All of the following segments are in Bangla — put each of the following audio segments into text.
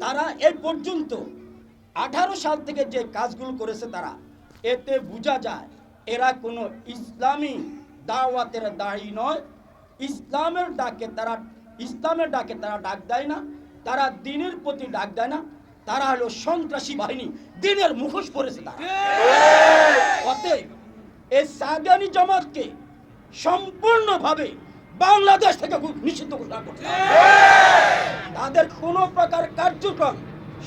তারা এই পর্যন্ত 18 সাল থেকে যে কাজগুলো করেছে তারা, এতে বোঝা যায় এরা কোনো ইসলামী দাওয়াতের দায়ী নয়। ইসলামের ডাকে তারা ডাক দেয় না, তারা দ্বীনের প্রতি ডাক দেয় না, তারা হলো সন্ত্রাসী বাহিনী, দ্বীনের মুখোশ পরেছে তারা। অতএব এই সাদিয়ানি জামাতকে সম্পূর্ণভাবে বাংলাদেশ থেকে নিষিদ্ধ ঘোষণা করতে হবে। তাদের কোনো প্রকার কার্যক্রম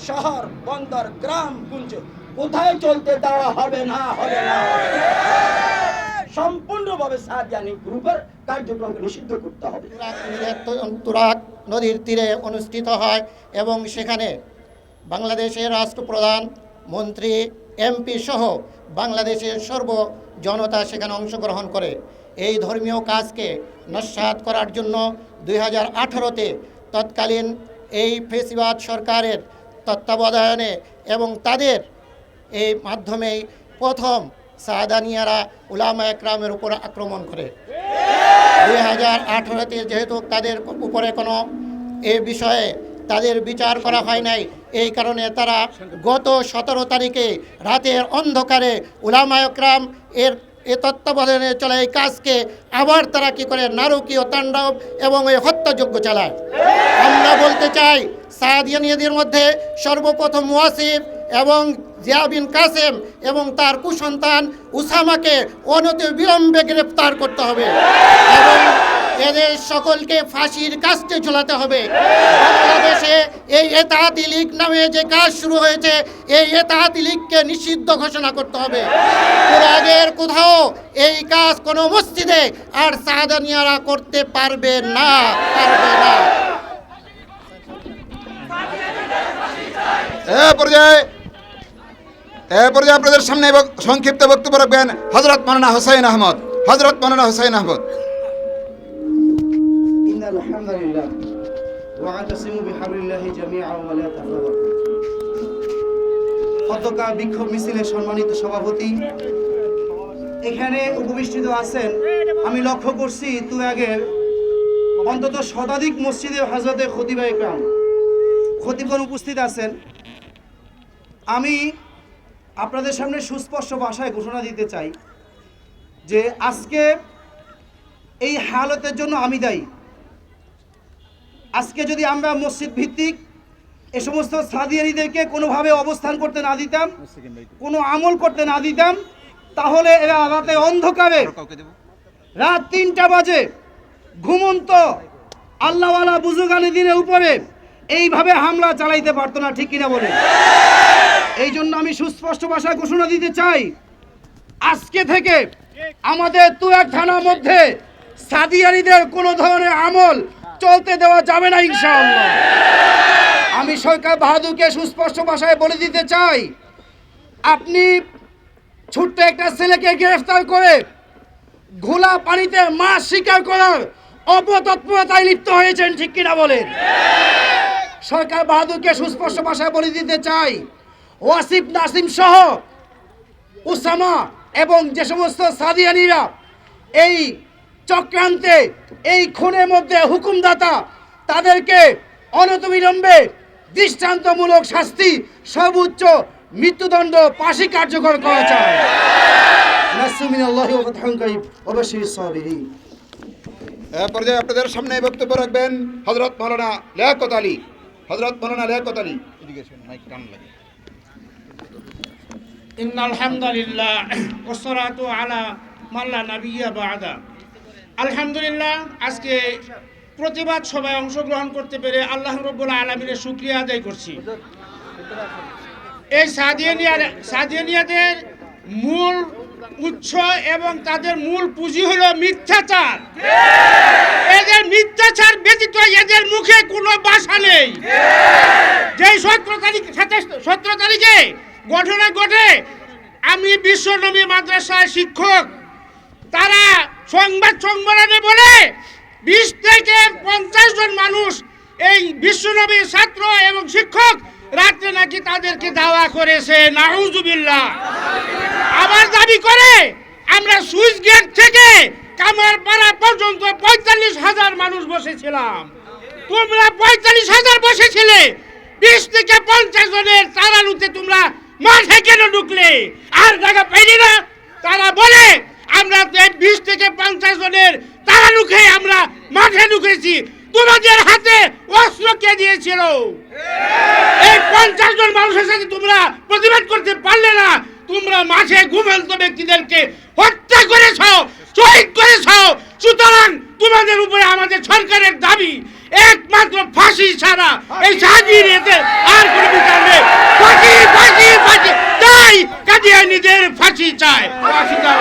শহর, বন্দর, গ্রাম, গুঞ্জ কোথায় চলতে দেওয়া হবে না, হবে না। সম্পূর্ণভাবে সাদিয়ানি গ্রুপের কার্যক্রমকে নিষিদ্ধ করতে হবে। তুরাগ নদীর তীরে অনুষ্ঠিত হয় এবং সেখানে বাংলাদেশের রাষ্ট্রপ্রধান, মন্ত্রী, এমপি সহ বাংলাদেশের সর্ব জনতা সেখানে অংশগ্রহণ করে। এই ধর্মীয় কাজকে নস্যাৎ করার জন্য 2018-তে তৎকালীন এই ফেসিবাদ সরকারের তত্ত্বাবধানে এবং তাদের এই মাধ্যমেই প্রথম সাদানিয়ারা উলামা একরামের উপর আক্রমণ করে। 2018-তে যেহেতু তাদের উপরে কোনো এ বিষয়ে তাদের বিচার করা হয় নাই, এই কারণে তারা গত 17 তারিখে রাতের অন্ধকারে উলামা একরাম এ তত্ত্বাবধানে চলা এই কাজকে আবার তারা কি করে নারকীয় তাণ্ডব এবং এই হত্যাযজ্ঞ চালায়। আমরা বলতে চাই সাদিয়ানিয়াদের মধ্যে সর্বপ্রথম ওয়াসিফ এবং জিয়া বিন কাসেম এবং তার কুসন্তান উসামাকে অনতিবিলম্বে গ্রেফতার করতে হবে এবং এদের সকলকে ফাঁসির কাস্টে ঝোলাতে হবে। বাংলাদেশে এই এতাহাতি লীগ নামে যে কাজ শুরু হয়েছে, এই এতাহাতি লীগকে নিষিদ্ধ ঘোষণা করতে হবে। আগের কোথাও এই কাজ কোনো মসজিদে আর সাদানিয়ারা করতে পারবে না, পারবে না। পর্যায়ে আপনাদের সামনে সংক্ষিপ্ত বক্তব্য রাখবেন হযরত মাওলানা হুসাইন আহমদ। হযরত মাওলানা হুসাইন আহমদ। ইন্নাল হামদুলিল্লাহ ওয়া আতাসিমু বিহাবলিল্লাহি জামিআন ওয়া লা তাফাররাকু। পতাকা বিক্ষোভ মিছিলের সম্মানিত সভাপতি, এখানে উপবিষ্টিত আছেন, আমি লক্ষ্য করছি তুয়াগের অন্তত শতাধিক মসজিদে হযরতে খতিব একরাম খতিবগণ উপস্থিত আছেন। আমি আপনাদের সামনে সুস্পষ্ট ভাষায় ঘোষণা দিতে চাই যে আজকে এই হালতের জন্য আমি দায়ী। আজকে যদি আমরা মসজিদ ভিত্তিক এ সমস্ত সাদিয়ানিদেরকে কোনোভাবে অবস্থান করতে না দিতাম, কোনো আমল করতে না দিতাম, তাহলে এরা রাতে অন্ধকারে রাত 3টা বাজে ঘুমন্ত আল্লাহওয়ালা বুজুর্গানি দিনের উপরে এইভাবে হামলা চালাইতে পারতো না, ঠিক কিনা বলেন? এই জন্য আমি সুস্পষ্ট ভাষায় ঘোষণা দিতে চাই, আজকে থেকে আমাদের তুরাগ থানার মধ্যে সাদিয়ানিদের কোনো ধরনের আমল চলতে দেওয়া যাবে না ইনশাআল্লাহ। আমি সরকার বাহাদুরকে সুস্পষ্ট ভাষায় বলে দিতে চাই, আপনি ছোট্ট একটা ছেলেকে গ্রেফতার করে ঘোলা পানিতে মাছ শিকার করার অপতৎপরতায় লিপ্ত হয়েছেন, ঠিক কিনা বলেন? সরকার বাহাদুরকে সুস্পষ্ট ভাষায় বলে দিতে চাই, ওয়াসিফ নাসিম সহ উসামা এবং যে সমস্ত সাদিয়ানিরা এই চক্রান্তে, এই খুনের মধ্যে হুকুমদাতা, তাদেরকে অনতিবিলম্বে দৃষ্টান্তমূলক শাস্তি, সর্বোচ্চ মৃত্যুদণ্ড, ফাঁসি কার্যকর করা চায়। পর্যায়ে আপনাদের সামনে বক্তব্য রাখবেন হযরত মাওলানা লিয়াকত আলী। হযরত মাওলানা লিয়াকত আলী। ইন্নাল হামদুলিল্লাহ ওয়াসসালাতু আলা মান লা নাবিয়্যা বা'দা। আলহামদুলিল্লাহ, আজকে প্রতিবাদ সভায় অংশগ্রহণ করতে পেরে আল্লাহ রাব্বুল আলামিনের শুকরিয়া আদায় করছি। এই সাদিয়ানিয়াদের মূল উৎস এবং তাদের মূল পুঁজি হলো মিথ্যাচার। এদের মিথ্যাচার ব্যতীত এদের মুখে কোনো ভাষা নেই। যেই 17 তারিখে ঘটনা ঘটে, আমি বিশ্বনবী মাদ্রাসার শিক্ষক, তারা সংবাদ সম্মেলনে বলে 20 থেকে 50 জন মানুষ এই বিশ্বনবীর ছাত্র এবং শিক্ষক রাত্রে নাকি তাদেরকে দাওয়া করেছে, নাউজুবিল্লাহ। আবার দাবি করে আমরা সুইচ গেট থেকে কামারপাড়া পর্যন্ত 45,000 মানুষ বসেছিলাম। তোমরা 45,000 বসেছিলে, 20 থেকে 50 জনের তাড়ানুতে তোমরা মাঠে কেন ঢুকলে? আর জায়গা পাইলি না? তারা বলে আমরা 20 থেকে 50 জনের তাড়ানু খেয়ে আমরা মাঠে ঢুকেছি। তোমাদের হাতে অস্ত্র কে দিয়েছিল? এই 50 জন মানুষের সাথে তোমরা প্রতিবাদ করতে পারলে না। তোমরা মাঠে ঘুমন্ত ব্যক্তিদেরকে হত্যা করেছ, শহীদ করেছ। সুতরাং তোমাদের উপরে আমাদের সরকারের দাবি একমাত্র ফাঁসি ছাড়া এই সাহায্যের আর কোনো বিচার নেই। ফাঁসি ফাঁসি ফাঁসি চাই, কাদিয়ানীদের ফাঁসি চাই, ফাঁসি দাও।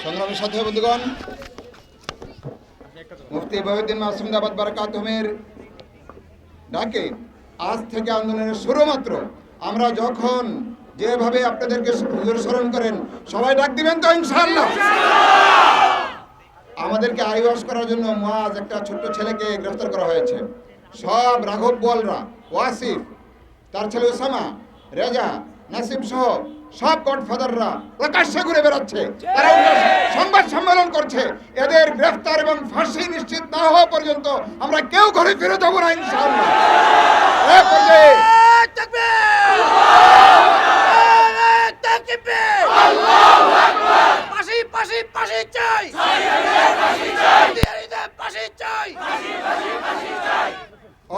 সংগ্রামী সাথী বন্ধুগণ, মুফতি বহিউদ্দিন মাসুম দাওয়াত বারাকাতুহুমের ডাকে আজ থেকে আন্দোলনের শুরু মাত্র। আমরা যখন যেভাবে আপনাদেরকে হুজুর স্মরণ করেন, সবাই ডাক দিবেন তো ইনশাআল্লাহ? আমাদেরকে আইওয়াশ করার জন্য মুয়াজ একটা ছোট্ট ছেলেকে গ্রেফতার করা হয়েছে। সব রাঘব বোয়ালরা, ওয়াসিফ, তার ছেলে ওসামা, রেজা, নাসিম সহ সব গডফাদাররা প্রকাশ্যে ঘুরে বেড়াচ্ছে, তারা সংবাদ সম্মেলন করছে। এদের গ্রেফতার এবং ফাঁসি নিশ্চিত না হওয়া পর্যন্ত আমরা কেউ ঘরে ফিরে যাবো না ইনশাআল্লাহ। এই পর্যায়ে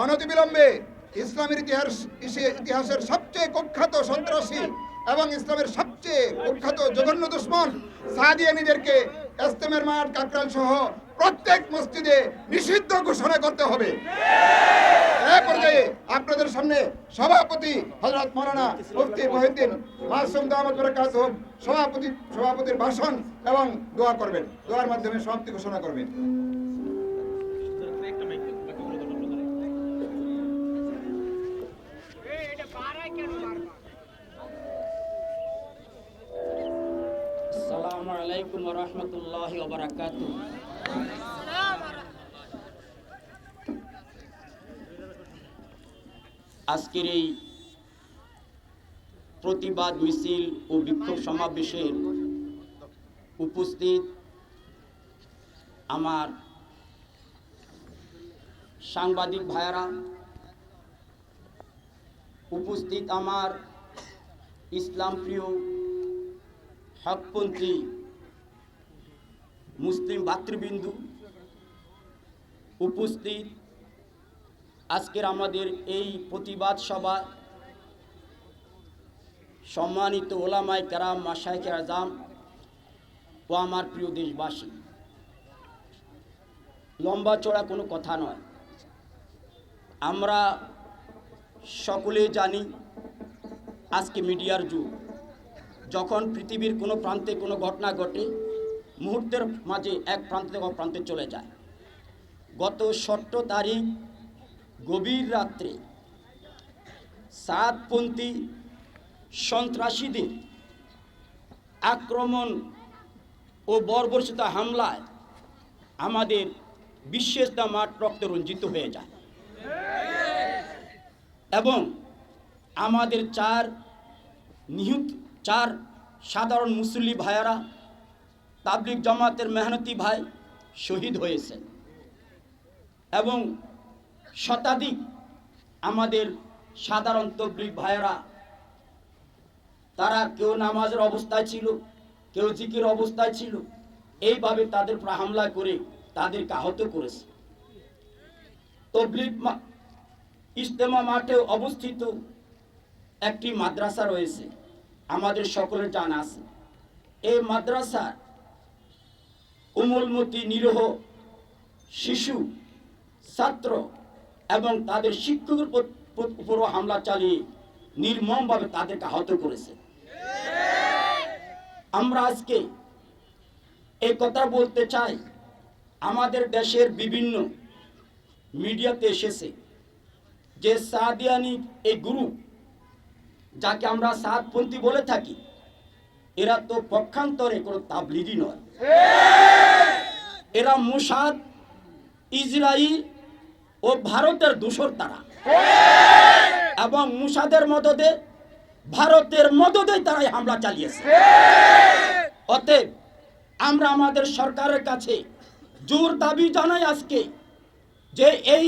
অনতিবিলম্বে ইসলামের ইতিহাসের সবচেয়ে কুখ্যাত সন্ত্রাসী এবং ইসলামের সবচেয়ে কুখ্যাত জঘন্য দুশ্মন সাদিয়ানীদেরকে ইজতেমার মাঠ, কাকরাইল সহ প্রত্যেক মসজিদে নিষিদ্ধ ঘোষণা করতে হবে। এই পর্যায়ে আপনাদের সামনে সভাপতি হযরত মাওলানা মুফতি বহিউদ্দিন মাসুম দাওয়াত বারাকাতুহু সভাপতির ভাষণ এবং দোয়া করবেন। দোয়ার মাধ্যমে সমাপ্তি ঘোষণা করবেন। আসসালামু আলাইকুম ওয়া রাহমাতুল্লাহি ওয়া বারাকাতুহু। আজকের এই প্রতিবাদ মিছিল ও বিক্ষোভ সমাবেশের উপস্থিত আমার সাংবাদিক ভাইয়েরা, উপস্থিত আমার ইসলাম প্রিয় হকপন্থী মুসলিম ভাতৃবৃন্দু, উপস্থিত আজকের আমাদের এই প্রতিবাদ সভা সম্মানিত ওলামায়ে কেরাম, মাশায়েখে আযম ও আমার প্রিয় দেশবাসী। লম্বা চড়া কোনো কথা নয়, আমরা সকলে জানি আজকে মিডিয়ার যুগ। যখন পৃথিবীর কোনো প্রান্তে কোনো ঘটনা ঘটে, মুহূর্তের মাঝে এক প্রান্ত থেকে অপর প্রান্তে চলে যায়। গত 17 তারিখ গভীর রাত্রে সাদপন্থী সন্ত্রাসীদের আক্রমণ ও বর্বরচিত হামলায় আমাদের বিশ্বের মাঠ রক্তে রঞ্জিত হয়ে যায় এবং আমাদের 4 সাধারণ মুসল্লি ভাইয়ারা, তাবলিগ জামাতের মেহনতি ভাই শহীদ হয়েছেন এবং শতাধিক আমাদের সাধারণ তবলিগ ভাইয়ারা, তারা কেউ নামাজের অবস্থায় ছিল, কেউ জিকির অবস্থায় ছিল, এইভাবে তাদের উপর হামলা করে তাদেরকে আহত করেছে। তবলিগ ইজতেমা মাঠে অবস্থিত একটি মাদ্রাসা রয়েছে, আমাদের সকলের জানা আছে। এই মাদ্রাসার উমুলমতি নিরীহ শিশু, ছাত্র এবং তাদের শিক্ষকের উপর হামলা চালিয়ে নির্মমভাবে তাদেরকে আহত করেছে। আমরা আজকে এই কথা বলতে চাই, আমাদের দেশের বিভিন্ন মিডিয়াতে এসেছে যে সাদিয়ানি এই গ্রুপ, যাকে আমরা সাদপন্থী বলে থাকি, এরা তো পক্ষান্তরে কোনো তাবলিগি নয়। এরা মোসাদ, ইসরায়েল ও ভারতের দূষর তারা, এবং মোসাদের মদদে, ভারতের মদদে তারা হামলা চালিয়েছে। অতএব আমরা আমাদের সরকারের কাছে জোর দাবি জানাই আজকে যে এই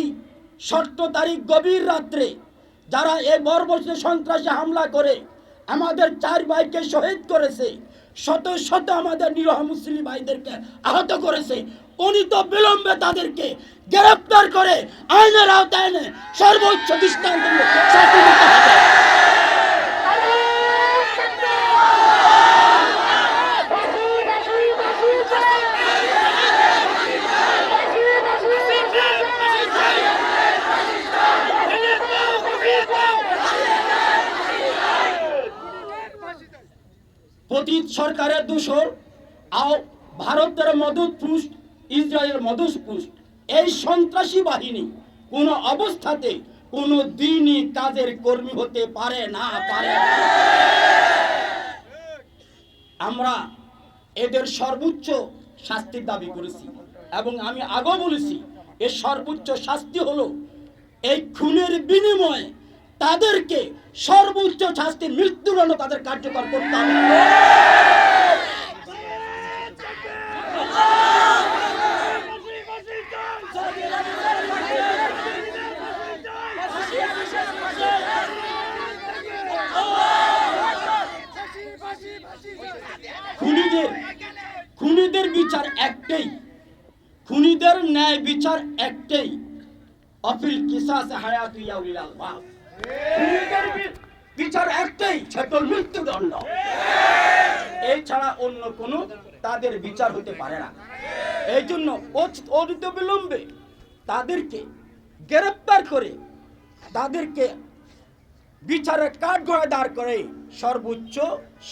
17 তারিখ গভীর রাত্রে যারা এই বর্বরচিত সন্ত্রাসী হামলা করে আমাদের 4 ভাইকে শহীদ করেছে, শত শত আমাদের নিরহ মুসলিম ভাইদেরকে আহত করেছে, অনিত বিলম্বে তাদেরকে গ্রেফতার করে আইনের আওতায় এনে সর্বোচ্চ দৃষ্টান্তমূলক শাস্তি দিতে হবে। পতিত সরকারের দূষণ আর ভারতের মদতপুষ্ট, ইসরায়েলের মদতপুষ্ট এই সন্ত্রাসী বাহিনী কোনো অবস্থাতে কোনো দিনই কাজের কর্মী হতে পারে না। আমরা এদের সর্বোচ্চ শাস্তির দাবি করেছি এবং আমি আগেও বলেছি এর সর্বোচ্চ শাস্তি হলো এই খুনের বিনিময়ে তাদেরকে সর্বোচ্চ শাস্তি মৃত্যুদণ্ড তাদের কার্যকর করতে হবে। খুনিদের বিচার একটাই, খুনিদের ন্যায় বিচার একটাই, অফিল কিসাস হায়াতু ইয়া উলিল আলবাব। খুনিদের বিচার একটাই, ছোটর মৃত্যুদণ্ড। এই ছাড়া অন্য কোনো তাদের বিচার হতে পারে না। এই জন্য অনতি বিলম্বে তাদেরকে গ্রেফতার করে তাদেরকে বিচারের কাঠগড়ায় দাঁড় করে সর্বোচ্চ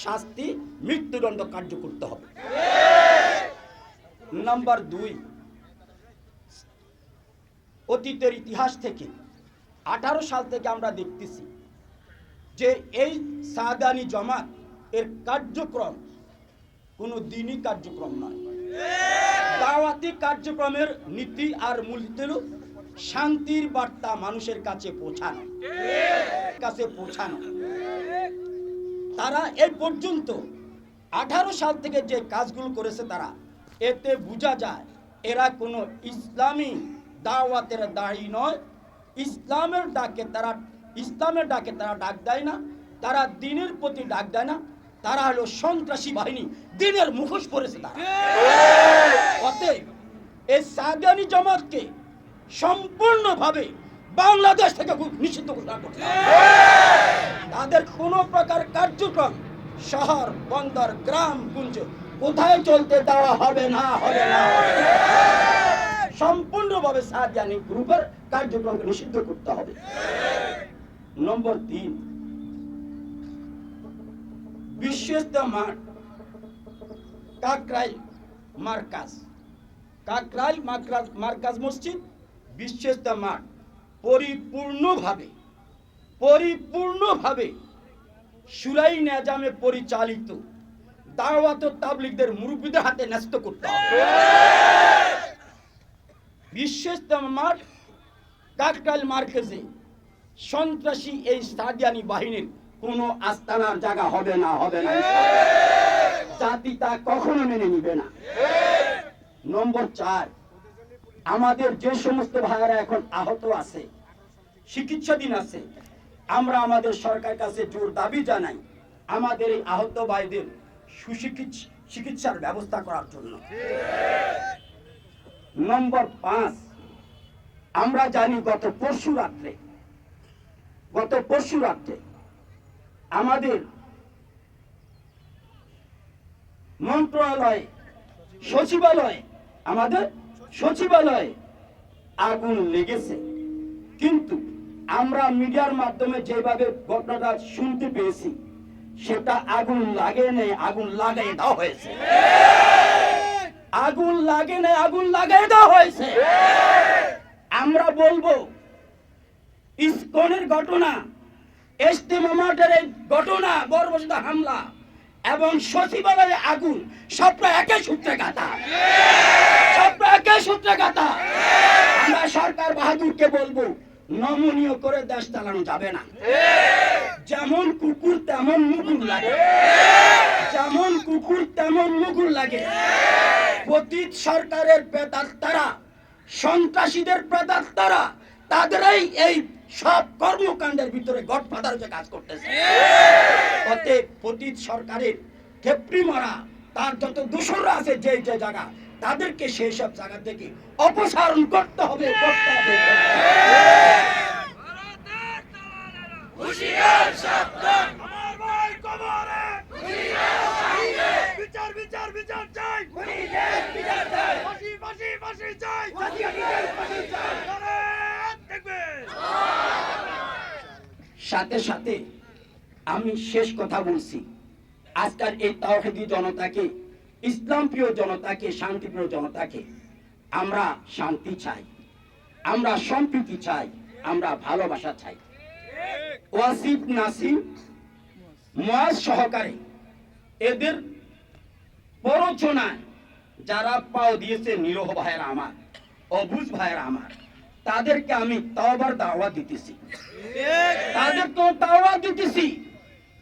শাস্তি মৃত্যুদণ্ড কার্য করতে হবে। নাম্বার 2, অতীতের ইতিহাস থেকে 18 সাল থেকে আমরা দেখতেছি যে এই সাদানি জামাত এর কার্যক্রম কোনো দিনই কার্যক্রম নয়। দাওয়াতি কার্যক্রমের নীতি আর মূল হলো শান্তির বার্তা মানুষের কাছে পৌঁছানো। তারা এই পর্যন্ত 18 সাল থেকে যে কাজগুলো করেছে তারা, এতে বোঝা যায় এরা কোনো ইসলামী দাওয়াতের দায়ী নয়। ইসলামের ডাকে তারা ডাক দেয় না, তারা দ্বীনের প্রতি ডাক দেয় না, তারা হলো সন্ত্রাসী বাহিনী, দ্বীনের মুখোশ পরেছে তারা। অতএব এই সাদানি জামাতকে সম্পূর্ণভাবে বাংলাদেশ থেকে নিষিদ্ধ ঘোষণা করতে হবে। তাদের কোনো প্রকার কার্যক্রম শহর, বন্দর, গ্রাম, গুঞ্জ কোথায় চলতে দেওয়া হবে না। সম্পূর্ণভাবে সাদিয়ানি গ্রুপের কার্যক্রমকে নিষিদ্ধ করতে হবে। নম্বর 3, বিশ্বস্ত মাঠ কাকরাইল মার্কাজ মসজিদ বিশ্বস্ত মাঠ পরিপূর্ণভাবে শুরাই নিজামে পরিচালিত দাওয়াত ও তাবলীগদের মুরব্বিদের হাতে ন্যস্ত করতে হবে। বিশ্বস্ত মাঠ কাকরাইল মার্কেজে সন্ত্রাসী এই সাদিয়ানি বাহিনীর কোনো আস্তানার জায়গা হবে না। জাতি তা কখনো মেনে নিবে না। নম্বর 4, আমাদের যে সমস্ত ভাইয়েরা এখন আহত আছে, চিকিৎসাধীন আছে, আমরা আমাদের সরকারের কাছে জোর দাবি জানাই আমাদের এই আহত ভাইদের চিকিৎসার ব্যবস্থা করার জন্য। নম্বর 5, আমরা জানি গত পরশু রাত্রে আমাদের মন্ত্রণালয় সচিবালয়ে আগুন লেগেছে, কিন্তু আমরা মিডিয়ার মাধ্যমে যেভাবে ঘটনাটা শুনতে পেয়েছি সেটা আগুন লাগে নাই, আগুন লাগাই দেওয়া হয়েছে। আমরা বলবো ইসকনের ঘটনা, ইজতেমামাটের এই ঘটনা, বর্বরচিত হামলা এবং সচিবালয়ে আগুন সবটা একই সূত্রে গাঁথা। আমরা সরকার বাহাদুরকে বলবো নমনীয় করে দেশ চালানো যাবে না। যেমন কুকুর তেমন মুগুর লাগে, যেমন কুকুর তেমন মুগুর লাগে। পতিত সরকারের প্রেতাত্মারা, সন্ত্রাসীদের প্রেতাত্মারা, তাদেরই এই সব কর্মকাণ্ডের ভিতরে গডফাদার যে কাজ করতেছে। অতএব পতিত সরকারের খেপড়ি মারা তার যত দোসররা আছে যে যে জায়গা, তাদেরকে সেই সব জায়গা থেকে অপসারণ করতে হবে, করতে হবে। সাথে সাথে আমি শেষ কথা বলছি, আজকাল এই তাওহীদি জনতাকে, ইসলাম প্রিয় জনতাকে, শান্তিপ্রিয় জনতাকে আমরা শান্তি চাই, আমরা সম্প্রীতি চাই, আমরা ভালোবাসা চাই। ওয়াসিফ নাসিম মুয়াজ সহকারে এদের প্ররোচনায় যারা পাও দিয়েছে নিরহ ভাইয়েরা আমার, অবুঝ ভাইয়েরা আমার, তাদেরকে আমি তওবার দাওয়াত দিতেছি, তাদেরকে দাওয়াত দিতেছি।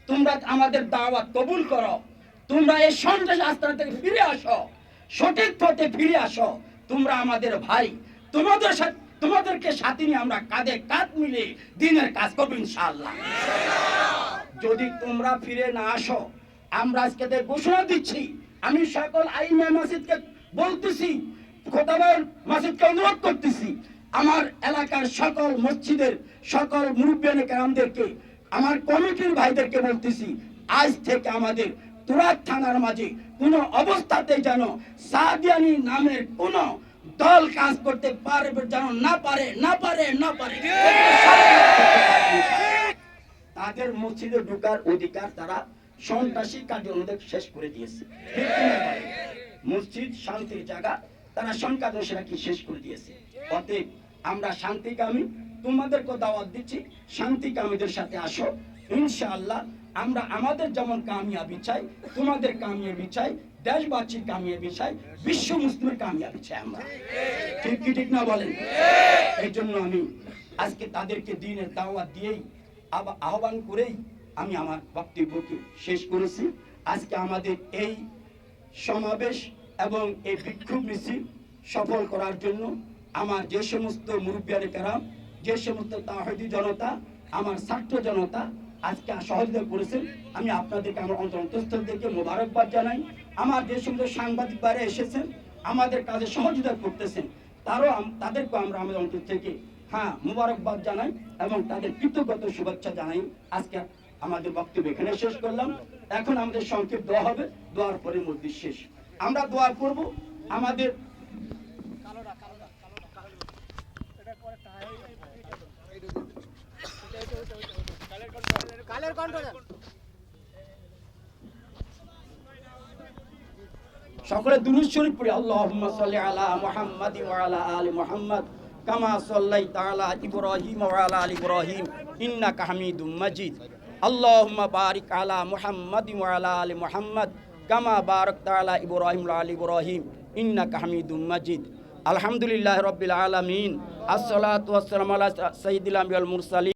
তোমরা আমাদের দাওয়াত কবুল করো, তোমরা এই সন্ত্রাস আস্তানা থেকে ফিরে আসো, সঠিক পথে ফিরে আসো। তোমরা আমাদের ভাই, তোমাদেরকে সাথে নিয়ে আমরা কাঁধে কাঁধ মিলে দিনের কাজ করবো ইনশাআল্লাহ। যদি তোমরা ফিরে না আসো, আমরা আজকে ঘোষণা দিচ্ছি, আমি সকল আইমা মসজিদকে বলতেছি, খোদাবার মসজিদকে অনুরোধ করতেছি, আমার এলাকার সকল মসজিদের সকল মুরব্বিয়ানে কেরামদেরকে, আমার কমিটির ভাইদেরকে বলতেছি, আজ থেকে আমাদের তুরাগ থানার মাঝে কোনো অবস্থাতে যেন সাদিয়ানি নামের কোন দল কাজ করতে পারবে, যেন না পারে। তাদের মসজিদে ঢোকার অধিকার তারা সন্ত্রাসী কার্যক্রম শেষ করে দিয়েছে। মসজিদ শান্তির জায়গা, তারা সন্ত্রাসীরা কি শেষ করে দিয়েছে। অতএব আমরা শান্তিকামী, তোমাদেরকে দাওয়াত দিচ্ছি, শান্তিকামীদের সাথে আসো ইনশাআল্লাহ। আমরা আমাদের যেমন কামিয়াবি চাই, তোমাদের কামিয়াবি চাই, দেশবাসীর কামিয়াবি চাই, বিশ্ব মুসলিমের কামিয়াবি চাই আমরা। ঠিক কি ঠিক না বলেন? এই জন্য আমি আজকে তাদেরকে দিনের দাওয়াত দিয়েই আহ্বান করেই আমি আমার বক্তব্যকে শেষ করেছি। আজকে আমাদের এই সমাবেশ এবং এই বিক্ষোভ মিছিল সফল করার জন্য আমার যে সমস্ত মুরব্বিয়ানে কেরাম, যে সমস্ত তাওহীদি জনতা, আমার ছাত্র জনতা আজকে সহযোগিতা করেছেন, আমি আপনাদেরকে আমার অন্তঃস্থল থেকে মোবারকবাদ জানাই। আমার যে সমস্ত সাংবাদিক বাইরে এসেছেন, আমাদের কাজে সহযোগিতা করতেছেন, তাদেরকে আমরা আমাদের অন্তর থেকে মোবারকবাদ জানাই এবং তাদের কৃতজ্ঞতা শুভেচ্ছা জানাই। আজকে আমাদের বক্তব্য এখানে শেষ করলাম। এখন আমাদের সংক্ষেপ দোয়া হবে, দোয়ার পরে মজলিস শেষ। আমরা দোয়া করব। আমাদের সকলে দুরূদ শরীফ পড়ি। আল্লাহুম্মা সাল্লি আলা মুহাম্মাদি ওয়া আলা আলি মুহাম্মাদ কামা সাল্লাইতা আলা ইব্রাহিম ওয়া আলা আলি ইব্রাহিম ইন্নাকা হামিদুম মাজিদ। আল্লাহুম্মা বারিক আলা মুহাম্মাদি ওয়া আলা আলি মুহাম্মাদ কামা বারাকতা আলা ইব্রাহিম ওয়া আলি ইব্রাহিম ইন্নাকা হামিদুম মাজিদ। আলহামদুলিল্লাহি রাব্বিল আলামিন। আসসালাতু ওয়াসসালামু আলা সাইয়্যিদিল আমবিয়াল মুরসালিন।